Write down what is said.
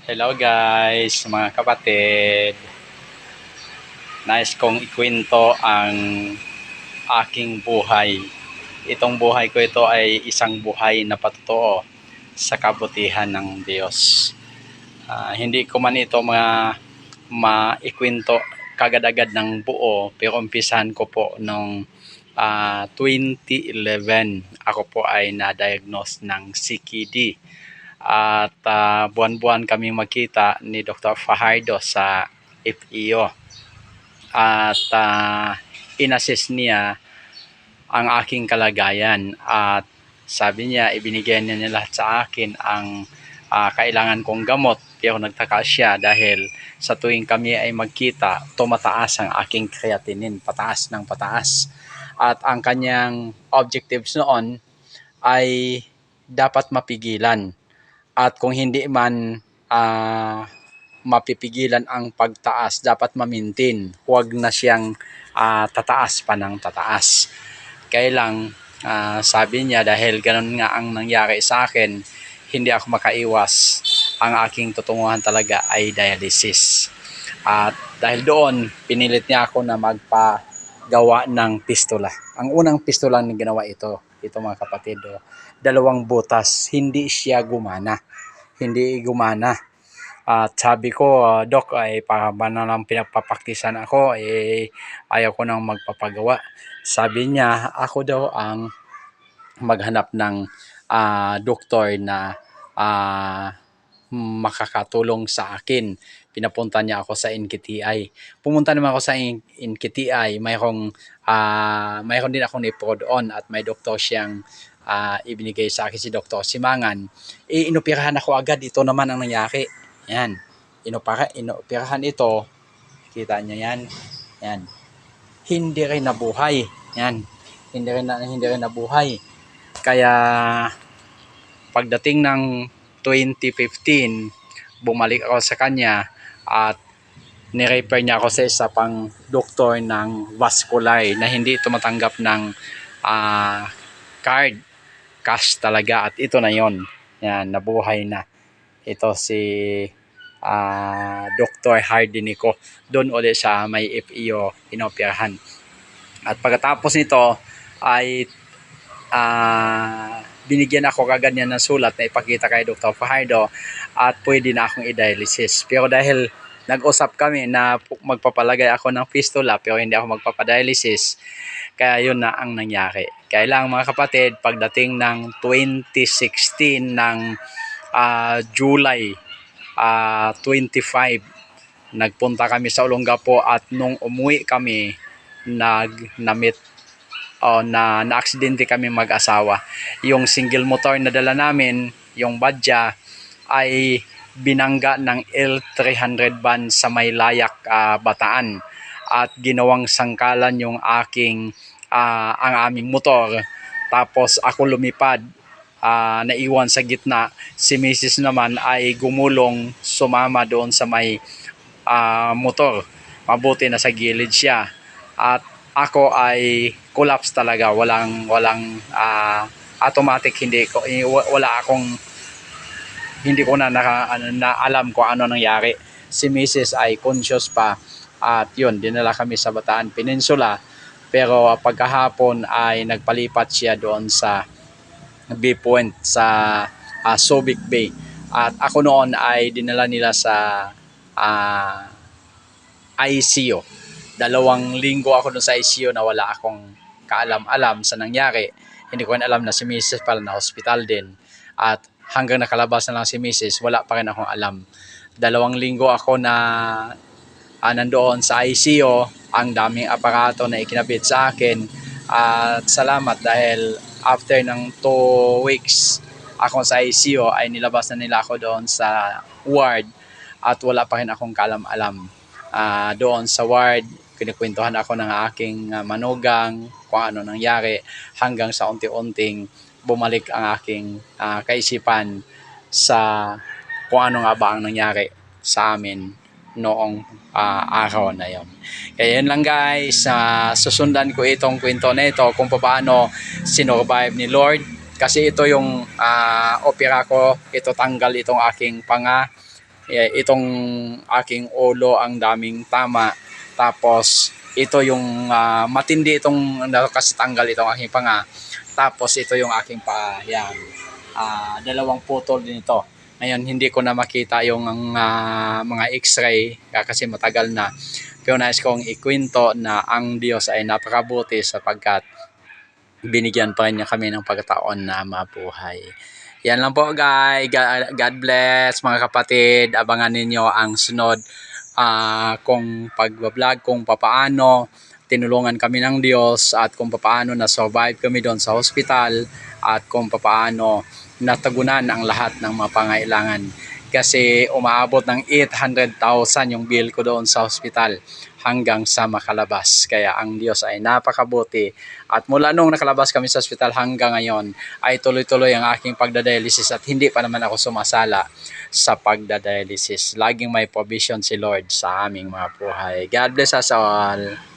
Hello guys, mga kapatid. Nais kong ikwento ang aking buhay. Itong buhay ko ito ay isang buhay na patotoo sa kabutihan ng Diyos. Hindi ko man ito maikwento kagad-agad ng buo, pero umpisahan ko po noong 2011. Ako po ay na-diagnose ng CKD. At buwan-buwan kami magkita ni Dr. Fajardo sa FEO. At inassess niya ang aking kalagayan at sabi niya ibinigay niya lahat sa akin ang kailangan kong gamot. Pero nagtaka siya dahil sa tuwing kami ay magkita, tumataas ang aking creatinine, pataas ng pataas. At ang kanyang objectives noon ay dapat mapigilan. At kung hindi man mapipigilan ang pagtaas, dapat ma-maintain. Huwag na siyang tataas pa ng tataas. Kaya lang, sabi niya dahil ganun nga ang nangyari sa akin, hindi ako makaiwas. Ang aking tutunguhan talaga ay dialysis. At dahil doon, pinilit niya ako na magpagawa ng pistula. Ang unang pistula na ginawa ito mga kapatid, 2 butas, hindi siya gumana. At sabi ko, Dok, ay para ba na lang pinagpapaktisan ako, ayaw ko nang magpapagawa. Sabi niya, ako daw ang maghanap ng doktor na makakatulong sa akin. Pinapunta niya ako sa NKTI. Pumunta naman ako sa NKTI, mayroon din akong nipro doon at may doktor siyang ibinigay sa akin, si Dr. Simangan. Inoperahan ako agad. Ito naman ang nangyari. Yan. Inoperahan ito. Kita niyo yan. Yan. Hindi rin nabuhay. Yan. Hindi rin nabuhay. Kaya pagdating ng 2015, bumalik ako sa kanya at ni-refer niya ako sa isa pang doktor ng vascular na hindi tumatanggap ng card, cash talaga, at ito na yon. Yan, nabuhay na. Ito si Dr. Hardinico. Doon ulit sa may FEO inoperahan. At pagkatapos nito ay binigyan ako kagad niya ng sulat na ipakita kay Dr. Fajardo at pwede na akong i-dialysis. Pero dahil nag-usap kami na magpapalagay ako ng fistula pero hindi ako magpapadialysis, kaya yun na ang nangyari. Kaya lang mga kapatid, pagdating ng 2016 ng July 25, nagpunta kami sa Olongapo at nung umuwi kami, na-aksidente kami mag-asawa. Yung single motor na dala namin, yung Badja, ay binangga ng L300 van sa may Layak, Bataan, at ginawang sangkalan yung ang aming motor. Tapos ako lumipad, naiwan sa gitna. Si Mrs. naman ay gumulong, sumama doon sa may motor. Mabuti na sa gilid siya. At ako ay collapse talaga, walang automatic, hindi ko na alam kung ano nangyari. Si Mrs. ay conscious pa at yun, dinala kami sa Bataan Peninsula, pero pagkahapon ay nagpalipat siya doon sa Bay Point sa Subic Bay, at ako noon ay dinala nila sa ICU. 2 linggo ako doon sa ICU na wala akong kaalam-alam sa nangyari. Hindi ko rin alam na si Mrs. pala na hospital din. At hanggang nakalabas na lang si Mrs., wala pa rin akong alam. 2 linggo ako na nandoon sa ICU. Ang daming aparato na ikinabit sa akin. At salamat dahil after ng 2 weeks ako sa ICU ay nilabas na nila ako doon sa ward at wala pa rin akong kaalam-alam. Doon sa ward, kinikwentuhan ako ng aking manugang kung ano nangyari, hanggang sa unti-unting bumalik ang aking kaisipan sa kung ano nga ba ang nangyari sa amin noong araw na yon. Kaya yun lang guys, susundan ko itong kwento na ito kung paano sinurvive ni Lord, kasi ito yung opera ko. Ito tanggal itong aking panga itong aking ulo ang daming tama. Tapos ito yung matindi itong kasi tanggal itong aking panga. Tapos ito yung aking paa. Yan. Dalawang putol din ito. Ngayon hindi ko na makita yung mga x-ray kasi matagal na. Pero nais kong ikwento na ang Diyos ay napakabuti sapagkat binigyan pa niya kami ng pagkataon na mabuhay. Yan lang po guys. God bless mga kapatid. Abangan ninyo ang sunod kung pag-vlog kung papaano tinulungan kami ng Diyos at kung papaano na-survive kami doon sa hospital at kung papaano natagunan ang lahat ng mga pangailangan. Kasi umaabot ng 800,000 yung bill ko doon sa hospital hanggang sa makalabas. Kaya ang Diyos ay napakabuti. At mula nung nakalabas kami sa hospital hanggang ngayon ay tuloy-tuloy ang aking pagdadialysis at hindi pa naman ako sumasala sa pagdadialysis. Laging may provision si Lord sa aming mga buhay. God bless us all.